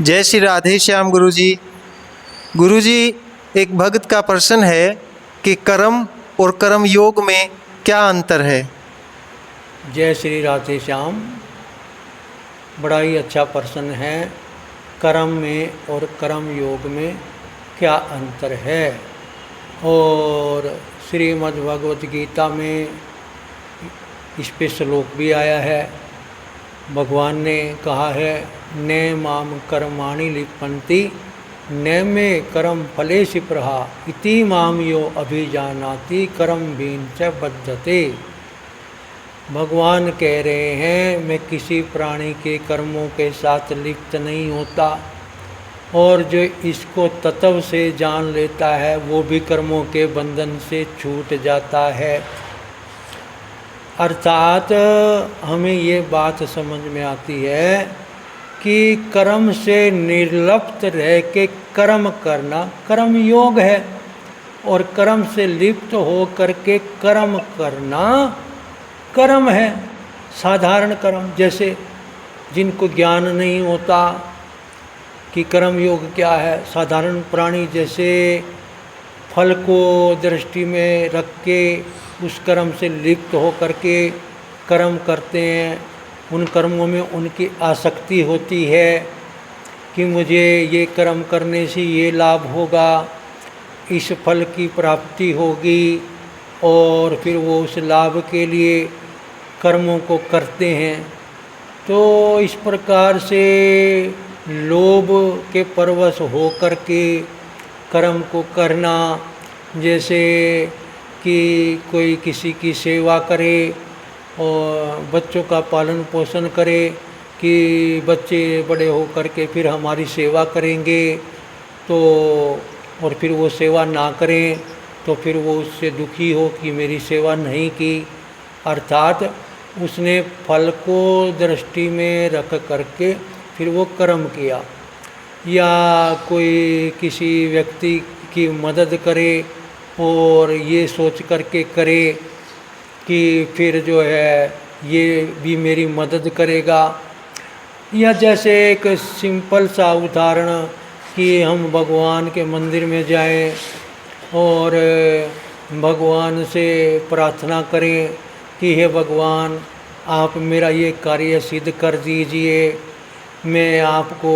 जय श्री राधे श्याम गुरुजी। गुरुजी, एक भक्त का प्रश्न है कि कर्म और कर्म योग में क्या अंतर है। जय श्री राधे श्याम। बड़ा ही अच्छा प्रश्न है। कर्म में और कर्म योग में क्या अंतर है। और श्रीमद् भगवत गीता में इस पे श्लोक भी आया है। भगवान ने कहा है, न माम कर्माणि लिप्यन्ति न मे कर्म फलेषु प्रहा इति माम यो अभिजानाति कर्म बीन च बद्धते। भगवान कह रहे हैं, मैं किसी प्राणी के कर्मों के साथ लिप्त नहीं होता, और जो इसको तत्व से जान लेता है वो भी कर्मों के बंधन से छूट जाता है। अर्थात हमें ये बात समझ में आती है कि कर्म से निर्लिप्त रह के कर्म करना कर्म योग है, और कर्म से लिप्त हो करके कर्म करना कर्म है। साधारण कर्म, जैसे जिनको ज्ञान नहीं होता कि कर्म योग क्या है, साधारण प्राणी जैसे फल को दृष्टि में रख के उस कर्म से लिप्त हो करके कर्म करते हैं। उन कर्मों में उनकी आसक्ति होती है कि मुझे ये कर्म करने से ये लाभ होगा, इस फल की प्राप्ति होगी, और फिर वो उस लाभ के लिए कर्मों को करते हैं। तो इस प्रकार से लोभ के परवश हो करके कर्म को करना, जैसे कि कोई किसी की सेवा करे और बच्चों का पालन पोषण करे कि बच्चे बड़े हो करके फिर हमारी सेवा करेंगे, तो और फिर वो सेवा ना करें तो फिर वो उससे दुखी हो कि मेरी सेवा नहीं की। अर्थात उसने फल को दृष्टि में रख करके फिर वो कर्म किया। या कोई किसी व्यक्ति की मदद करे और ये सोच करके करे कि फिर जो है ये भी मेरी मदद करेगा। या जैसे एक सिंपल सा उदाहरण कि हम भगवान के मंदिर में जाएं और भगवान से प्रार्थना करें कि हे भगवान, आप मेरा ये कार्य सिद्ध कर दीजिए, मैं आपको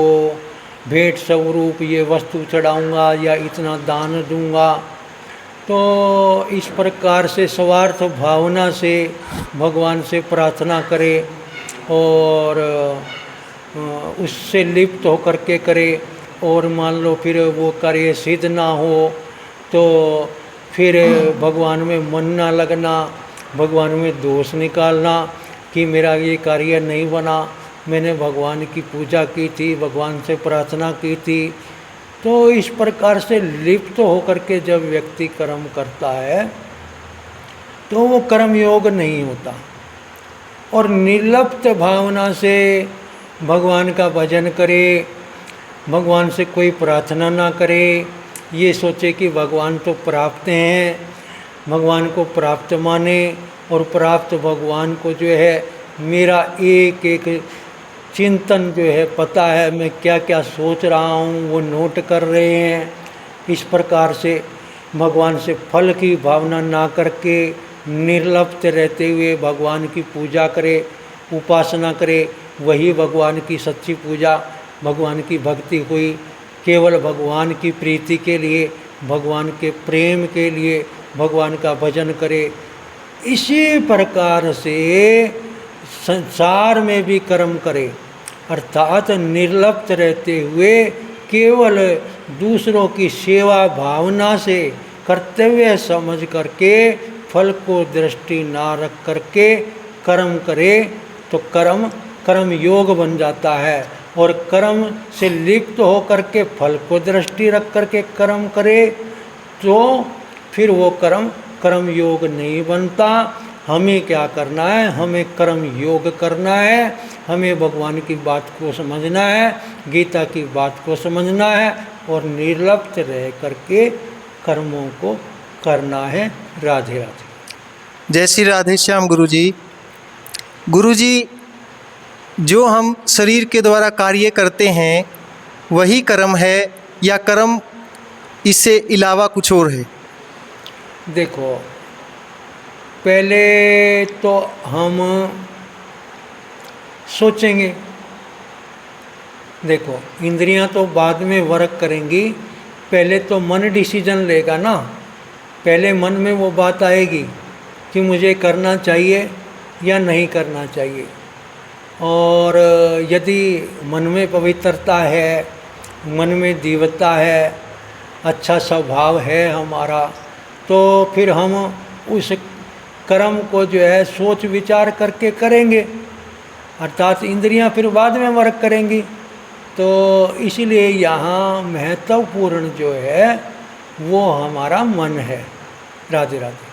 भेंट स्वरूप ये वस्तु चढ़ाऊँगा या इतना दान दूँगा। तो इस प्रकार से स्वार्थ भावना से भगवान से प्रार्थना करे और उससे लिप्त होकर के करे, और मान लो फिर वो कार्य सिद्ध ना हो तो फिर भगवान में मन ना लगना, भगवान में दोष निकालना कि मेरा ये कार्य नहीं बना, मैंने भगवान की पूजा की थी, भगवान से प्रार्थना की थी। तो इस प्रकार से लिप्त होकर के जब व्यक्ति कर्म करता है तो वो कर्म योग नहीं होता। और निर्लिप्त भावना से भगवान का भजन करे, भगवान से कोई प्रार्थना ना करे, ये सोचे कि भगवान तो प्राप्त हैं, भगवान को प्राप्त माने, और प्राप्त भगवान को जो है मेरा एक एक चिंतन जो है पता है, मैं क्या क्या सोच रहा हूँ वो नोट कर रहे हैं। इस प्रकार से भगवान से फल की भावना ना करके निर्लिप्त रहते हुए भगवान की पूजा करे, उपासना करे, वही भगवान की सच्ची पूजा, भगवान की भक्ति हुई। केवल भगवान की प्रीति के लिए, भगवान के प्रेम के लिए भगवान का भजन करे। इसी प्रकार से संसार में भी कर्म करे, अर्थात निर्लिप्त रहते हुए केवल दूसरों की सेवा भावना से कर्तव्य समझ करके फल को दृष्टि ना रख करके कर्म करे तो कर्म योग बन जाता है। और कर्म से लिप्त हो करके फल को दृष्टि रख करके कर्म करे तो फिर वो कर्म योग नहीं बनता। हमें क्या करना है, हमें कर्म योग करना है, हमें भगवान की बात को समझना है, गीता की बात को समझना है, और निर्लिप्त रह करके कर्मों को करना है। राधे राधे। जय श्री राधे श्याम गुरुजी। गुरुजी, जो हम शरीर के द्वारा कार्य करते हैं वही कर्म है या कर्म इससे अलावा कुछ और है? देखो, पहले तो हम सोचेंगे। देखो, इंद्रियां तो बाद में वर्क करेंगी, पहले तो मन डिसीजन लेगा ना। पहले मन में वो बात आएगी कि मुझे करना चाहिए या नहीं करना चाहिए। और यदि मन में पवित्रता है, मन में दिव्यता है, अच्छा स्वभाव है हमारा, तो फिर हम उस कर्म को जो है सोच विचार करके करेंगे, अर्थात इंद्रियां फिर बाद में वर्क करेंगी। तो इसलिए यहाँ महत्वपूर्ण जो है वो हमारा मन है। राधे राधे।